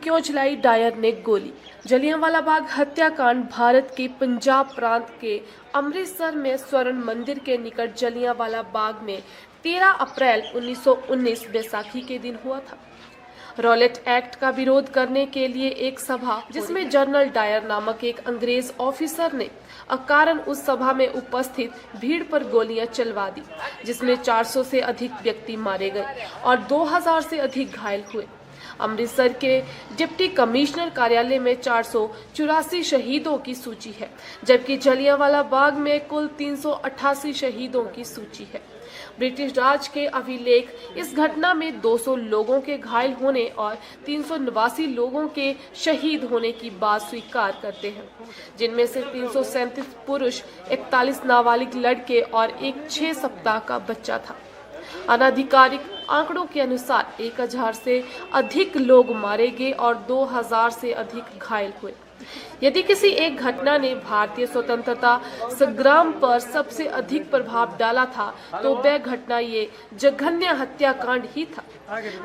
क्यों चलाई डायर ने गोली। जलियांवाला बाग हत्याकांड भारत के पंजाब प्रांत के अमृतसर में स्वर्ण मंदिर के निकट जलियांवाला बाग में 13 अप्रैल 1919 बैसाखी के दिन हुआ था। रॉलेट एक्ट का विरोध करने के लिए एक सभा जिसमें जनरल डायर नामक एक अंग्रेज ऑफिसर ने अकारण उस सभा में उपस्थित भीड़ पर गोलियां चलवा दी, जिसमें 400 से अधिक व्यक्ति मारे गए और 2000 से अधिक घायल हुए। अमृतसर के डिप्टी कमिश्नर कार्यालय में 484 शहीदों की सूची है, जबकि जलियांवाला बाग में कुल 388 शहीदों की सूची है। ब्रिटिश राज के अभिलेख इस घटना में 200 लोगों के घायल होने और 389 लोगों के शहीद होने की बात स्वीकार करते हैं, जिनमें से 337 पुरुष, 41 नाबालिग लड़के और एक 6 सप्ताह का बच्चा था। अनाधिकारिक आंकड़ों के अनुसार 1000 से अधिक लोग मारे गए और 2000 से अधिक घायल हुए। यदि किसी एक घटना ने भारतीय स्वतंत्रता संग्राम पर सबसे अधिक प्रभाव डाला था तो वह घटना ये जघन्य हत्याकांड ही था।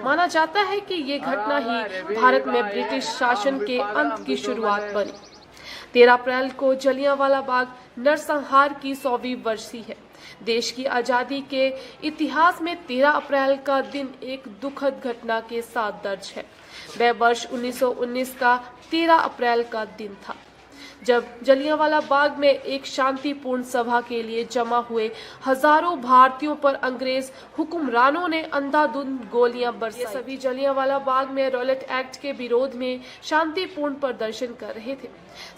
माना जाता है कि ये घटना ही भारत में ब्रिटिश शासन के अंत की शुरुआत बनी। 13 अप्रैल को जलियांवाला बाग नरसंहार की 100वीं वर्षी है। देश की आजादी के इतिहास में 13 अप्रैल का दिन एक दुखद घटना के साथ दर्ज है। वह वर्ष 1919 का 13 अप्रैल का दिन था, जब जलियांवाला बाग में एक शांतिपूर्ण सभा के लिए जमा हुए हजारों भारतीयों पर अंग्रेज हुक्मरानों ने अंधाधुंध गोलियां बरसाई। सभी जलियांवाला बाग में रॉलेट एक्ट के विरोध में शांतिपूर्ण प्रदर्शन कर रहे थे।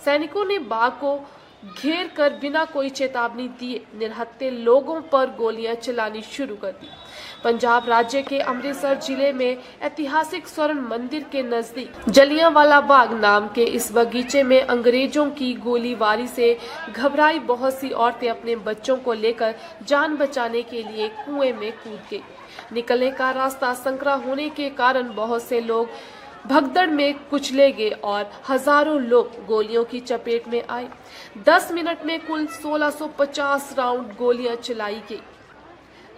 सैनिकों ने बाग को घेर कर बिना कोई चेतावनी दिए निहत्थे लोगों पर गोलियां चलानी शुरू कर दी। पंजाब राज्य के अमृतसर जिले में ऐतिहासिक स्वर्ण मंदिर के नजदीक जलियांवाला बाग नाम के इस बगीचे में अंग्रेजों की गोलीबारी से घबराई बहुत सी औरतें अपने बच्चों को लेकर जान बचाने के लिए कुएं में कूद गई। निकलने का रास्ता संकरा होने के कारण बहुत से लोग भगदड़ में कुचले गए और हजारों लोग गोलियों की चपेट में आए। 10 मिनट में कुल 1650 राउंड गोलियां चलाई गई।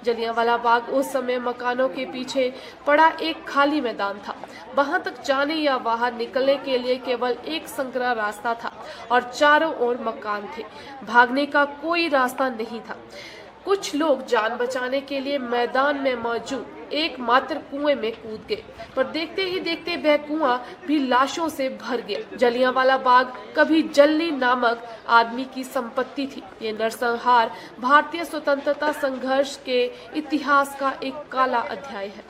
जलियांवाला बाग उस समय मकानों के पीछे पड़ा एक खाली मैदान था। वहां तक जाने या बाहर निकलने के लिए केवल एक संकरा रास्ता था और चारों ओर मकान थे। भागने का कोई रास्ता नहीं था। कुछ लोग जान बचाने के लिए मैदान में मौजूद एकमात्र कुएं में कूद गए, पर देखते ही देखते वह कुआं भी लाशों से भर गया। जलियांवाला बाग कभी जल्ली नामक आदमी की संपत्ति थी। ये नरसंहार भारतीय स्वतंत्रता संघर्ष के इतिहास का एक काला अध्याय है।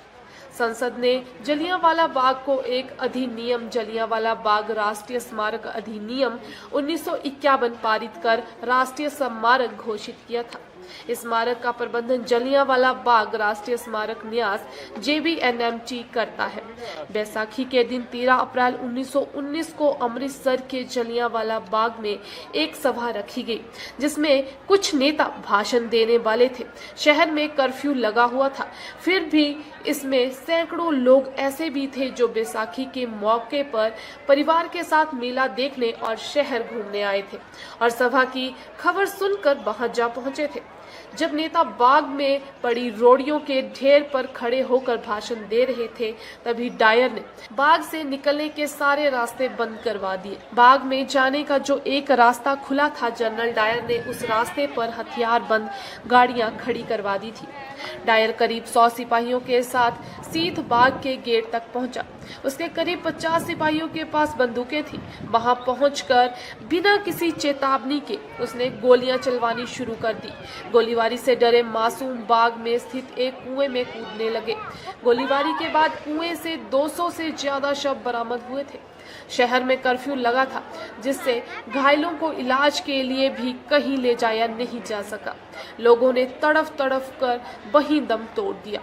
संसद ने जलियांवाला बाग को एक अधिनियम जलियांवाला बाग राष्ट्रीय स्मारक अधिनियम 1951 पारित कर राष्ट्रीय स्मारक घोषित किया था। इस स्मारक का प्रबंधन जलियांवाला बाग राष्ट्रीय स्मारक न्यास JBNMT करता है। बैसाखी के दिन 13 अप्रैल 1919 को अमृतसर के जलियांवाला बाग में एक सभा रखी गई, जिसमें कुछ नेता भाषण देने वाले थे। शहर में कर्फ्यू लगा हुआ था, फिर भी इसमें सैकड़ों लोग ऐसे भी थे जो बैसाखी के मौके पर परिवार के साथ मेला देखने और शहर घूमने आए थे और सभा की खबर सुनकर वहां जा पहुंचे थे। जब नेता बाग में पड़ी रोड़ियों के ढेर पर खड़े होकर भाषण दे रहे थे, तभी डायर ने बाग से निकलने के सारे रास्ते बंद करवा दिए। बाग में जाने का जो एक रास्ता खुला था, जनरल डायर ने उस रास्ते पर हथियार बंद गाड़ियां खड़ी करवा दी थी। डायर करीब 100 सिपाहियों के साथ सीध बाग के गेट तक पहुंचा। उसके करीब 50 सिपाहियों के पास बंदूकें थी। वहां पहुंचकर बिना किसी चेतावनी के उसने गोलियां चलवानी शुरू कर दी। गोलीबारी से डरे मासूम बाग में स्थित एक कुएं में कूदने लगे। गोलीबारी के बाद कुएं से 200 से ज्यादा शव बरामद हुए थे। शहर में कर्फ्यू लगा था, जिससे घायलों को इलाज के लिए भी कहीं ले जाया नहीं जा सका। लोगों ने तड़फ तड़फ कर वहीं दम तोड़ दिया।